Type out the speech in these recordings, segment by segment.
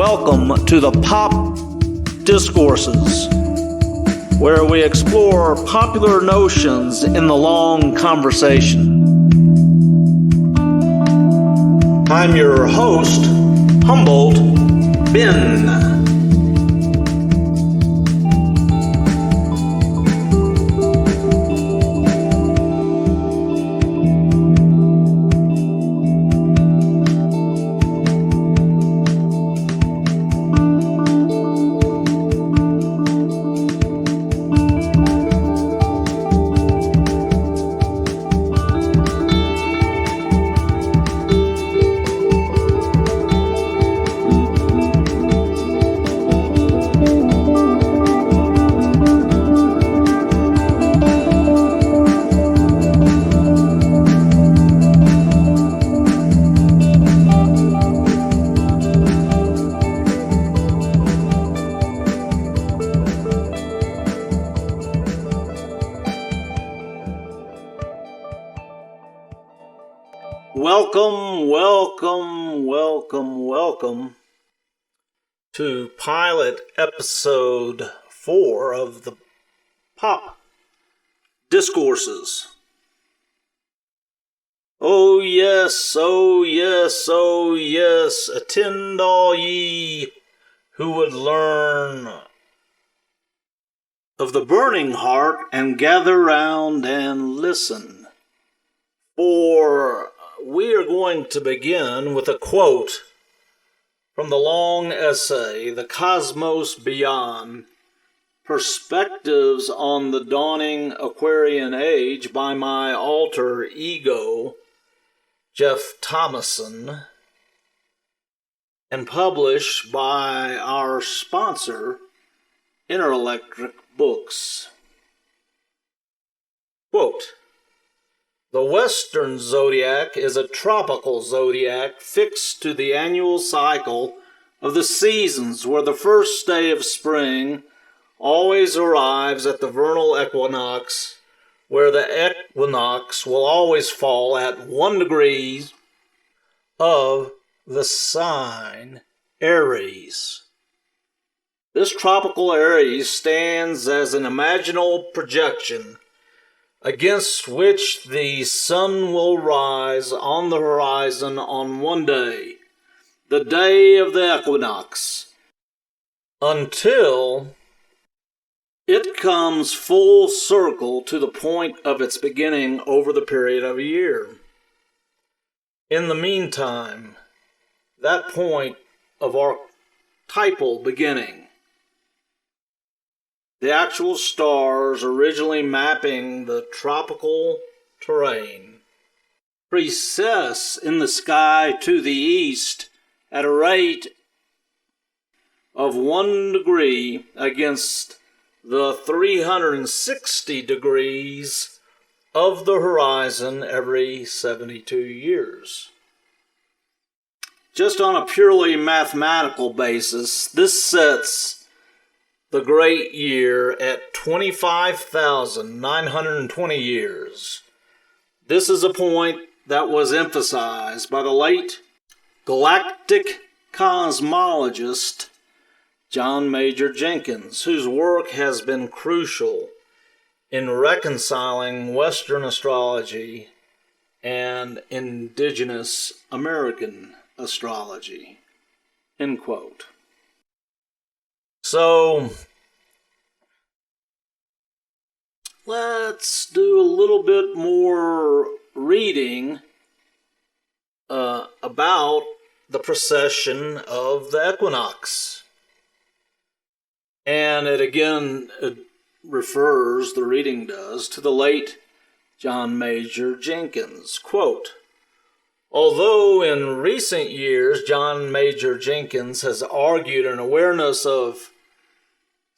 Welcome to the Pop Discourses, where we explore popular notions in the long conversation. I'm your host, Humboldt Been. Welcome to pilot episode 4 of the Pop Discourses. Oh yes, attend all ye who would learn of the burning heart and gather round and listen. For we are going to begin with a quote from the long essay, The Cosmos Beyond, Perspectives on the Dawning Aquarian Age by my alter ego, Jeff Thomason, and published by our sponsor, Interelectric Books. Quote, "The Western zodiac is a tropical zodiac fixed to the annual cycle of the seasons, where the first day of spring always arrives at the vernal equinox, where the equinox will always fall at 1 degree of the sign Aries. This tropical Aries stands as an imaginal projection against which the sun will rise on the horizon on one day, the day of the equinox, until it comes full circle to the point of its beginning over the period of a year. In the meantime, that point of archetypal beginning, the actual stars originally mapping the tropical terrain, precess in the sky to the east at a rate of 1 degree against the 360 degrees of the horizon every 72 years. Just on a purely mathematical basis, this sets the great year at 25,920 years. This is a point that was emphasized by the late galactic cosmologist John Major Jenkins, whose work has been crucial in reconciling Western astrology and indigenous American astrology." End quote. So, let's do a little bit more reading about the precession of the equinox. And it refers, the reading does, to the late John Major Jenkins. Quote, "Although in recent years John Major Jenkins has argued an awareness of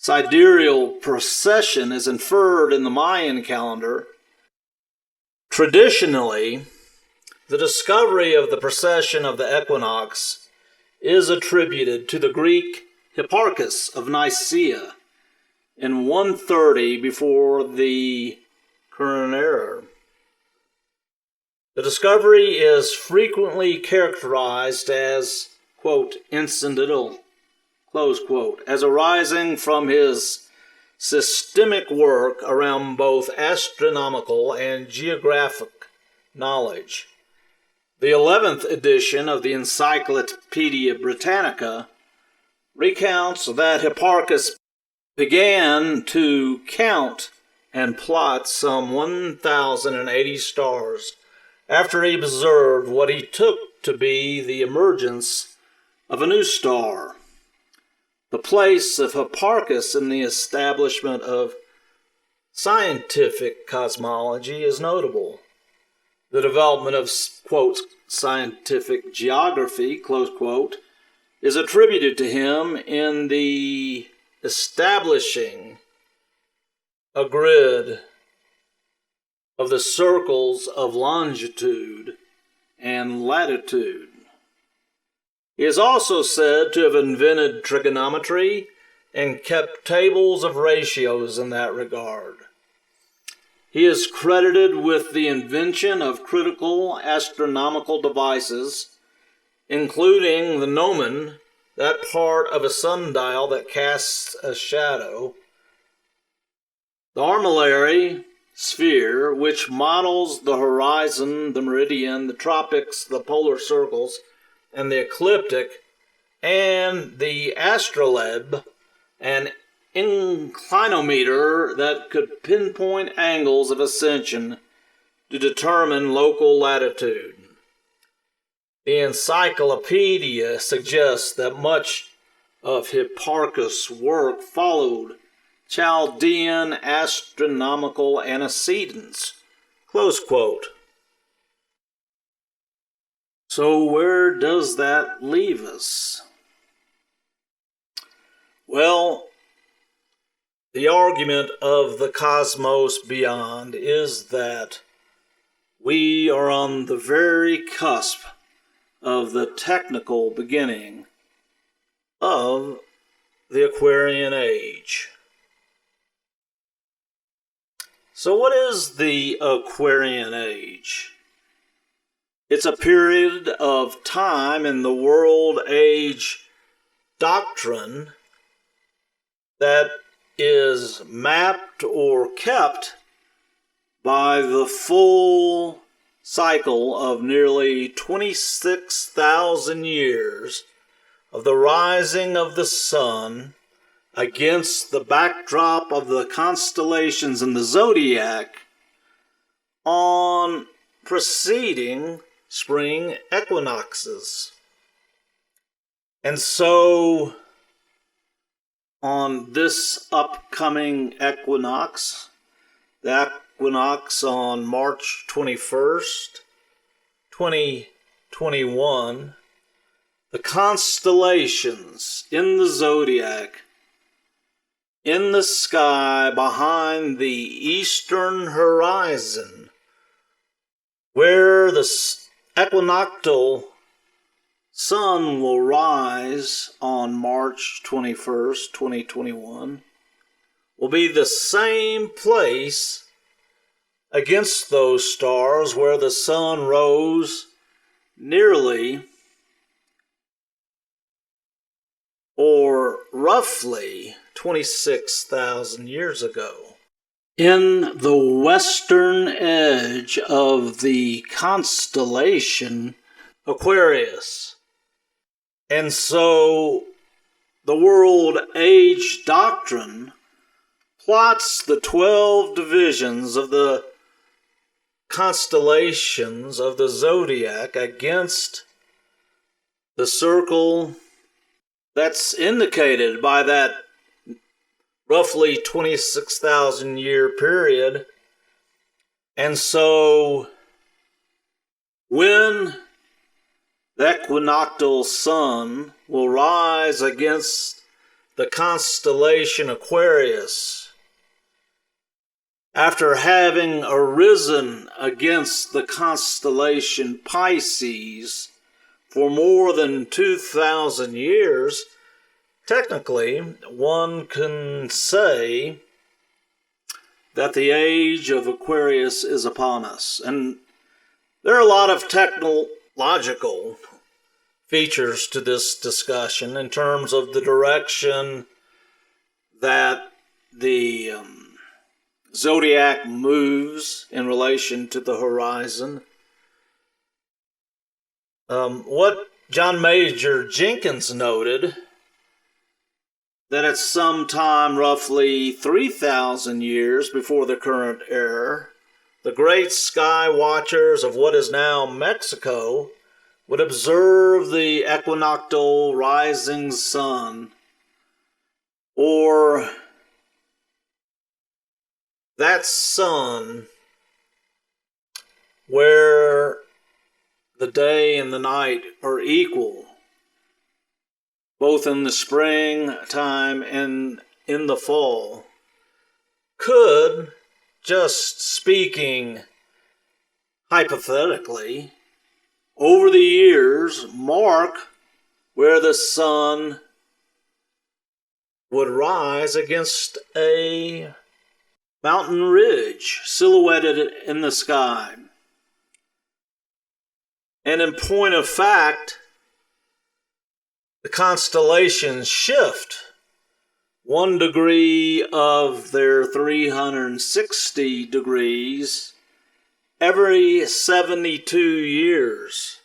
sidereal precession is inferred in the Mayan calendar, traditionally, the discovery of the precession of the equinox is attributed to the Greek Hipparchus of Nicaea in 130 before the current era. The discovery is frequently characterized as, quote, incidental close quote, as arising from his systemic work around both astronomical and geographic knowledge. The 11th edition of the Encyclopedia Britannica recounts that Hipparchus began to count and plot some 1,080 stars after he observed what he took to be the emergence of a new star. The place of Hipparchus in the establishment of scientific cosmology is notable. The development of, quote, scientific geography, close quote, is attributed to him in the establishing a grid of the circles of longitude and latitude. He is also said to have invented trigonometry and kept tables of ratios in that regard. He is credited with the invention of critical astronomical devices, including the gnomon, that part of a sundial that casts a shadow, the armillary sphere, which models the horizon, the meridian, the tropics, the polar circles, and the ecliptic, and the astrolabe, an inclinometer that could pinpoint angles of ascension to determine local latitude. The encyclopedia suggests that much of Hipparchus' work followed Chaldean astronomical antecedents, close quote. So where does that leave us? Well, the argument of the cosmos beyond is that we are on the very cusp of the technical beginning of the Aquarian Age. So what is the Aquarian Age? It's a period of time in the world age doctrine that is mapped or kept by the full cycle of nearly 26,000 years of the rising of the sun against the backdrop of the constellations in the zodiac on preceding spring equinoxes. And so, on this upcoming equinox, the equinox on March 21st, 2021, the constellations in the zodiac, in the sky behind the eastern horizon, where the equinoctial sun will rise on March 21st, 2021, will be the same place against those stars where the sun rose nearly or roughly 26,000 years ago. In the western edge of the constellation Aquarius. And so the world age doctrine plots the 12 divisions of the constellations of the zodiac against the circle that's indicated by that roughly 26,000 year period. And so when the equinoctial sun will rise against the constellation Aquarius, after having arisen against the constellation Pisces for more than 2,000 years, technically, one can say that the age of Aquarius is upon us. And there are a lot of technological features to this discussion in terms of the direction that the zodiac moves in relation to the horizon. What John Major Jenkins noted, that at some time roughly 3,000 years before the current era, the great sky watchers of what is now Mexico would observe the equinoctial rising sun, or that sun where the day and the night are equal, both in the springtime and in the fall, could, just speaking hypothetically, over the years mark where the sun would rise against a mountain ridge silhouetted in the sky. And in point of fact, the constellations shift 1 degree of their 360 degrees every 72 years.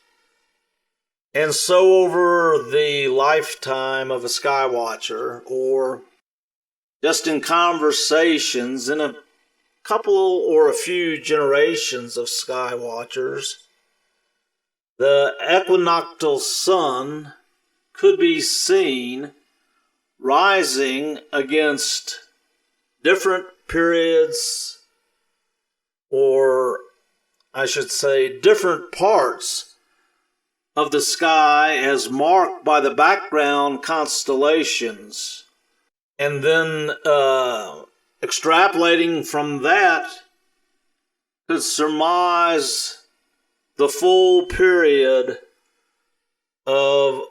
And so over the lifetime of a sky watcher, or just in conversations in a couple or a few generations of sky watchers, the equinoctial sun could be seen rising against different periods, or I should say different parts of the sky as marked by the background constellations. And then extrapolating from that, could surmise the full period of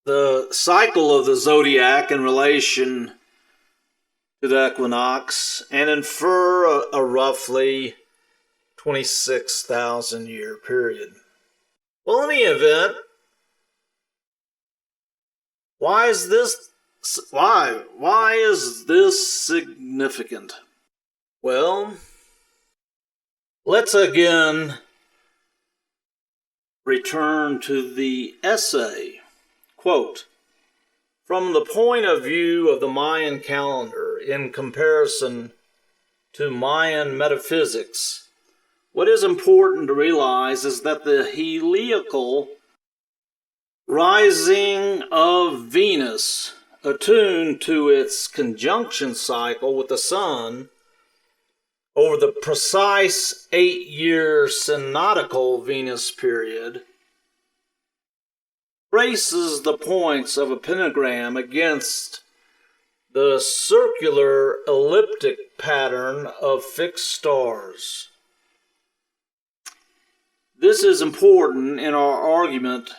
the cycle of the zodiac in relation to the equinox, and infer a roughly 26,000 year period. Well, in any event, why is this significant? Well, let's again return to the essay. Quote, "From the point of view of the Mayan calendar in comparison to Mayan metaphysics, what is important to realize is that the heliacal rising of Venus, attuned to its conjunction cycle with the sun, over the precise 8-year synodical Venus period, traces the points of a pentagram against the circular elliptic pattern of fixed stars. This is important in our argument,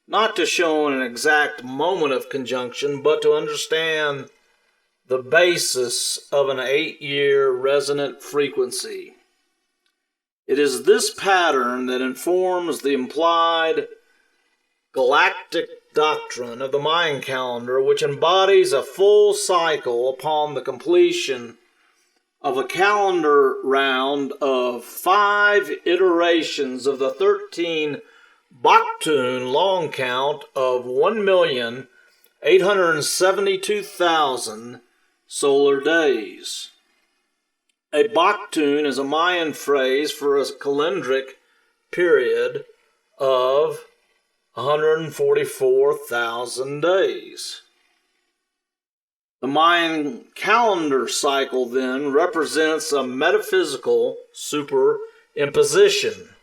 not to show an exact moment of conjunction, but to understand the basis of an 8-year resonant frequency. It is this pattern that informs the implied galactic doctrine of the Mayan calendar, which embodies a full cycle upon the completion of a calendar round of 5 iterations of the 13 Baktun long count of 1,872,000 solar days. A Baktun is a Mayan phrase for a calendric period of 144,000 days. The Mayan calendar cycle then represents a metaphysical superimposition.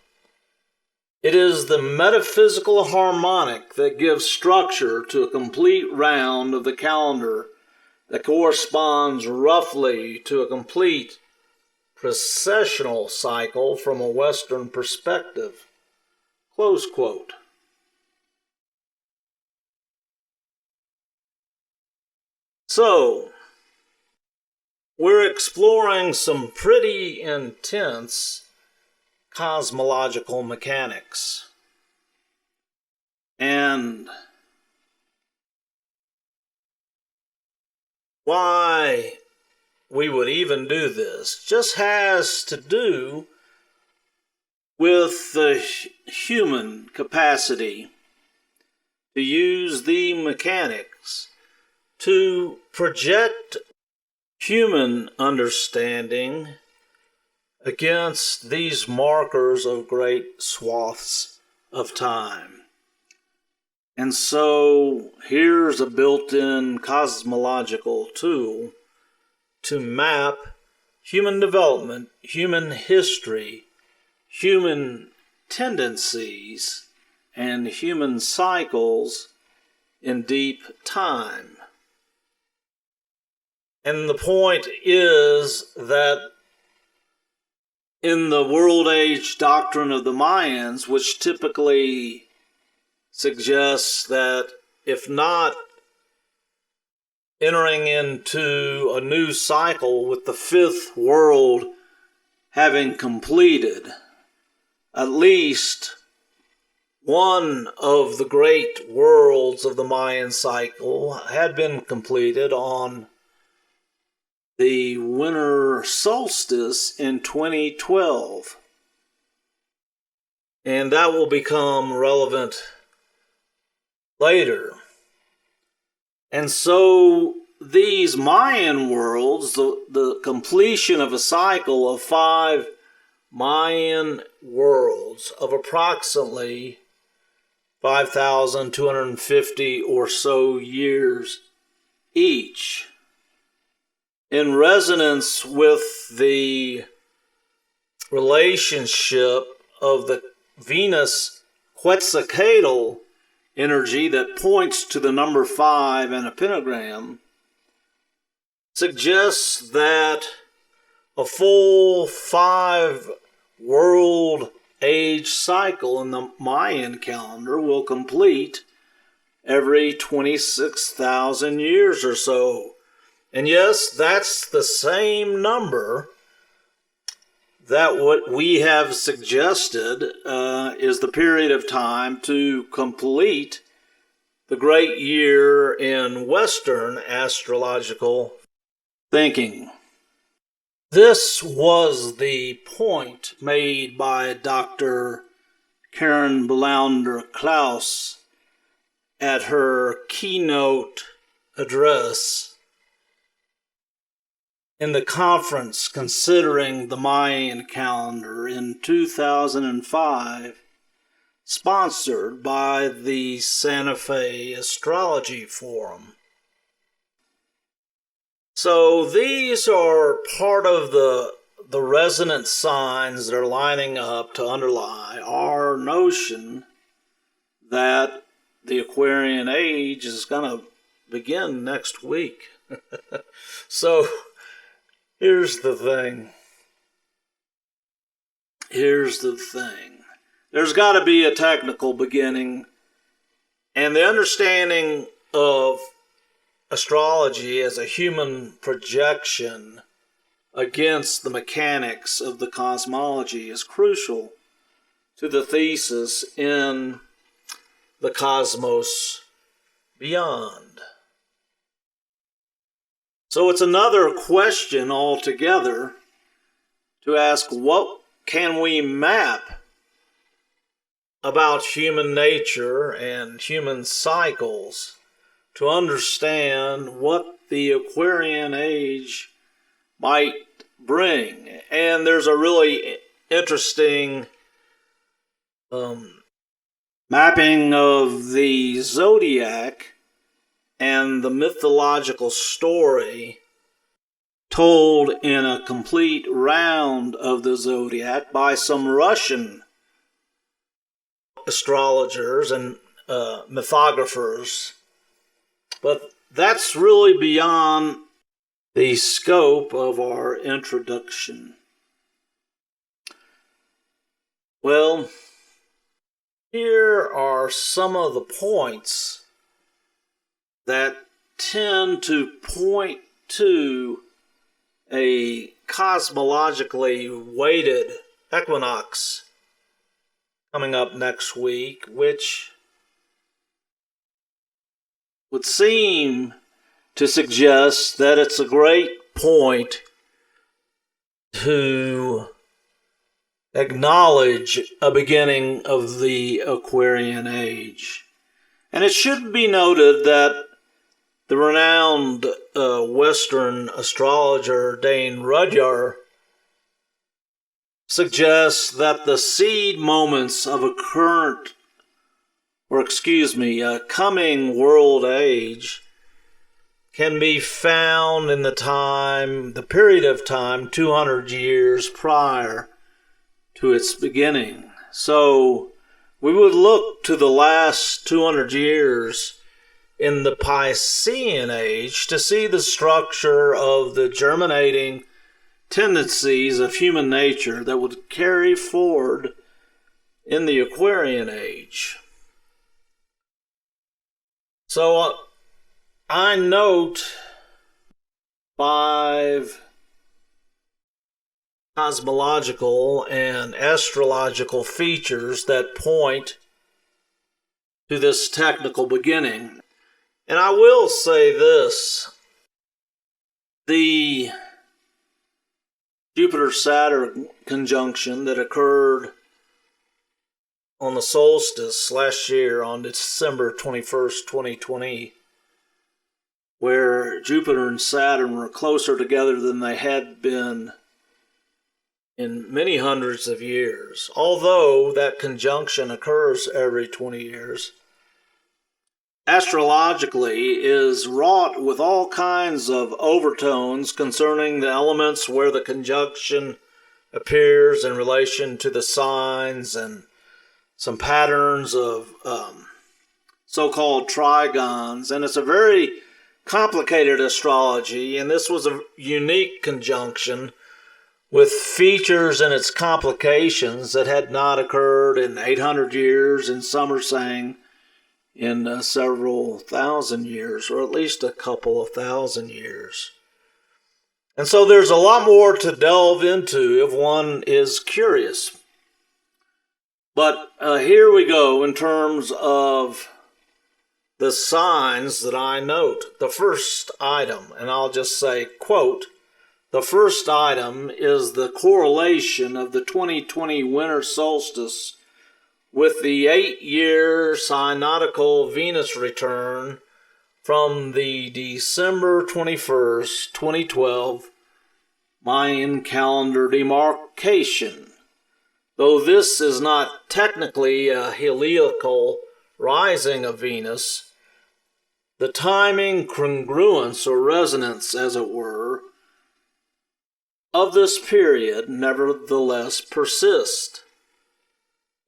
It is the metaphysical harmonic that gives structure to a complete round of the calendar that corresponds roughly to a complete precessional cycle from a Western perspective." Close quote. So, we're exploring some pretty intense cosmological mechanics. And why we would even do this just has to do with the human capacity to use the mechanics to project human understanding against these markers of great swaths of time. And so here's a built-in cosmological tool to map human development, human history, human tendencies, and human cycles in deep time. And the point is that in the world age doctrine of the Mayans, which typically suggests that if not entering into a new cycle with the fifth world having completed, at least one of the great worlds of the Mayan cycle had been completed on the winter solstice in 2012. And that will become relevant later. And so these Mayan worlds, the completion of a cycle of 5 Mayan worlds of approximately 5,250 or so years each, in resonance with the relationship of the Venus Quetzalcoatl energy that points to the number 5 and a pentagram, suggests that a full 5 world age cycle in the Mayan calendar will complete every 26,000 years or so. And yes, that's the same number that what we have suggested is the period of time to complete the great year in Western astrological thinking. This was the point made by Dr. Karen Belander-Klaus at her keynote address in the conference considering the Mayan calendar in 2005, sponsored by the Santa Fe Astrology Forum. So these are part of the resonant signs that are lining up to underlie our notion that the Aquarian Age is going to begin next week. So here's the thing. There's got to be a technical beginning, and the understanding of astrology as a human projection against the mechanics of the cosmology is crucial to the thesis in The Cosmos Beyond. So it's another question altogether to ask, what can we map about human nature and human cycles to understand what the Aquarian Age might bring? And there's a really interesting mapping of the zodiac and the mythological story told in a complete round of the zodiac by some Russian astrologers and mythographers. But that's really beyond the scope of our introduction. Well, here are some of the points that tend to point to a cosmologically weighted equinox coming up next week, which would seem to suggest that it's a great point to acknowledge a beginning of the Aquarian Age. And it should be noted that the renowned Western astrologer Dane Rudyard suggests that the seed moments of a coming world age can be found in the period of time 200 years prior to its beginning. So we would look to the last 200 years in the Piscean Age to see the structure of the germinating tendencies of human nature that would carry forward in the Aquarian Age. So I note 5 cosmological and astrological features that point to this technical beginning. And I will say this: the Jupiter-Saturn conjunction that occurred on the solstice last year on December 21st, 2020, where Jupiter and Saturn were closer together than they had been in many hundreds of years. Although that conjunction occurs every 20 years, astrologically is wrought with all kinds of overtones concerning the elements where the conjunction appears in relation to the signs, and some patterns of so-called trigons. And it's a very complicated astrology, and this was a unique conjunction with features in its complications that had not occurred in 800 years, and some are saying in several thousand years, or at least a couple of thousand years. And so there's a lot more to delve into if one is curious. But here we go in terms of the signs that I note. The first item, and I'll just say, quote, the first item is the correlation of the 2020 winter solstice with the 8-year synodical Venus return from the December 21st, 2012 Mayan calendar demarcation. Though this is not technically a heliacal rising of Venus, the timing congruence or resonance, as it were, of this period nevertheless persists.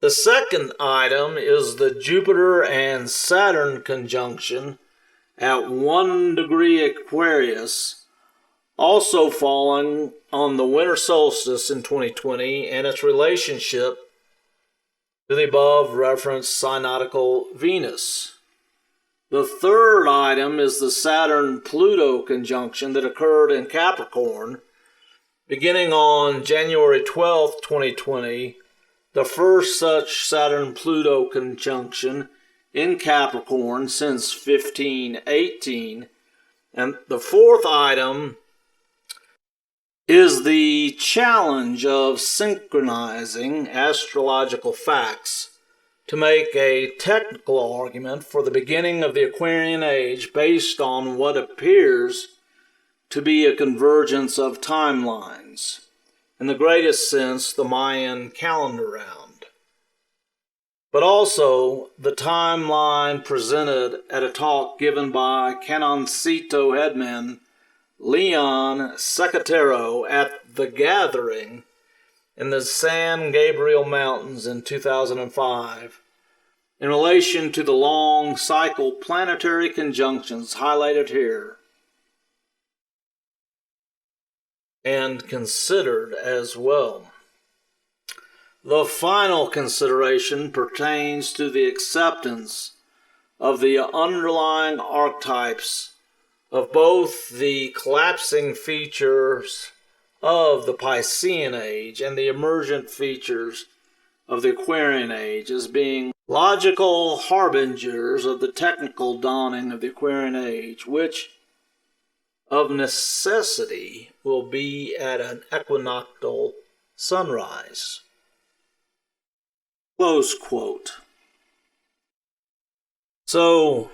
The second item is the Jupiter and Saturn conjunction at 1 degree Aquarius, also falling on the winter solstice in 2020, and its relationship to the above referenced synodical Venus. The third item is the Saturn-Pluto conjunction that occurred in Capricorn beginning on January 12, 2020, the first such Saturn-Pluto conjunction in Capricorn since 1518. And the fourth item is the challenge of synchronizing astrological facts to make a technical argument for the beginning of the Aquarian Age based on what appears to be a convergence of timelines. In the greatest sense, the Mayan calendar round. But also the timeline presented at a talk given by Canoncito headman Leon Secatero at The Gathering in the San Gabriel Mountains in 2005 in relation to the long cycle planetary conjunctions highlighted here and considered as well. The final consideration pertains to the acceptance of the underlying archetypes of both the collapsing features of the Piscean Age and the emergent features of the Aquarian Age as being logical harbingers of the technical dawning of the Aquarian Age, which of necessity will be at an equinoctial sunrise. Close quote. So,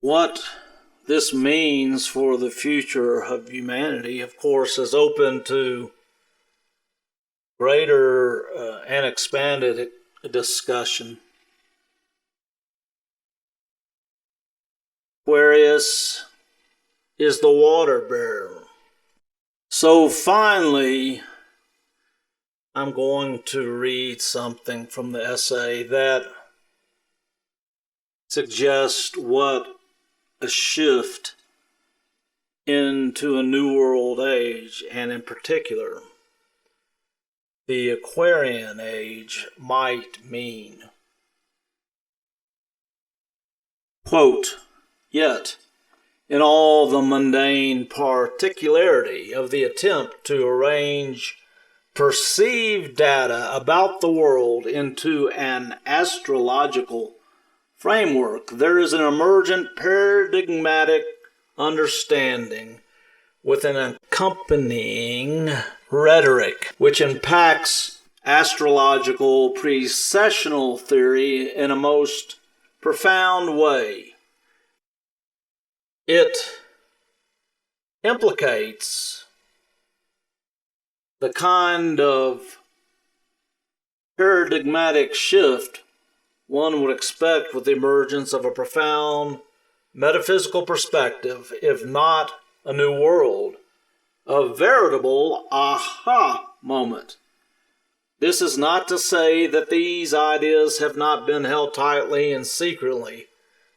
what this means for the future of humanity, of course, is open to greater and expanded discussion. Aquarius is the water bearer. So finally, I'm going to read something from the essay that suggests what a shift into a new world age, and in particular, the Aquarian Age, might mean. Quote, "Yet, in all the mundane particularity of the attempt to arrange perceived data about the world into an astrological framework, there is an emergent paradigmatic understanding with an accompanying rhetoric which impacts astrological precessional theory in a most profound way. It implicates the kind of paradigmatic shift one would expect with the emergence of a profound metaphysical perspective, if not a new world, a veritable aha moment. This is not to say that these ideas have not been held tightly and secretly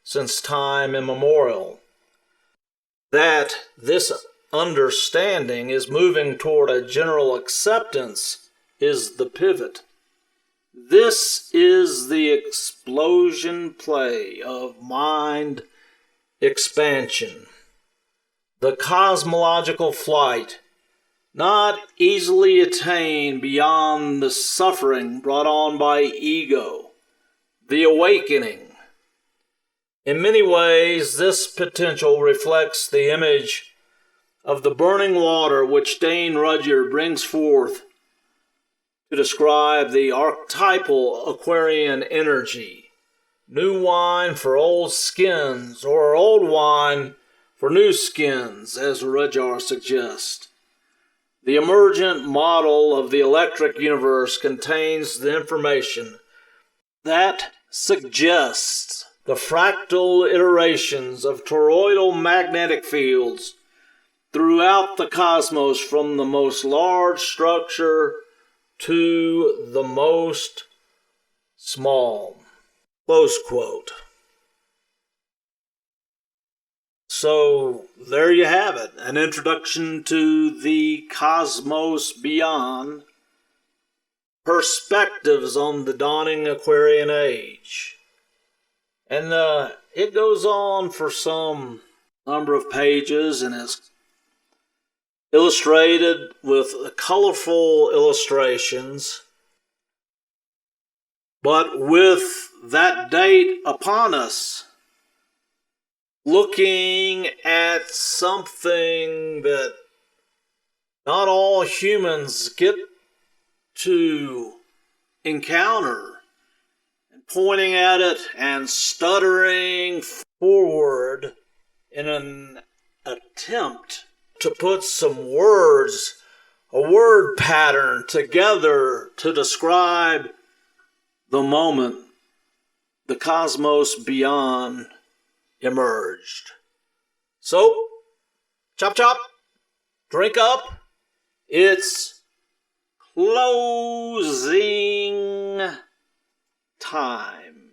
since time immemorial. That this understanding is moving toward a general acceptance is the pivot. This is the explosion play of mind expansion, the cosmological flight, not easily attained beyond the suffering brought on by ego, the awakening. In many ways, this potential reflects the image of the burning water which Dane Rudhyar brings forth to describe the archetypal Aquarian energy. New wine for old skins, or old wine for new skins, as Rudhyar suggests. The emergent model of the electric universe contains the information that suggests the fractal iterations of toroidal magnetic fields throughout the cosmos, from the most large structure to the most small. Close quote. So there you have it, an introduction to the cosmos beyond, perspectives on the dawning Aquarian Age. And it goes on for some number of pages and is illustrated with colorful illustrations. But with that date upon us, looking at something that not all humans get to encounter, and pointing at it and stuttering forward in an attempt to put some words, a word pattern together to describe the moment the cosmos beyond emerged. So, chop chop, drink up, it's closing time.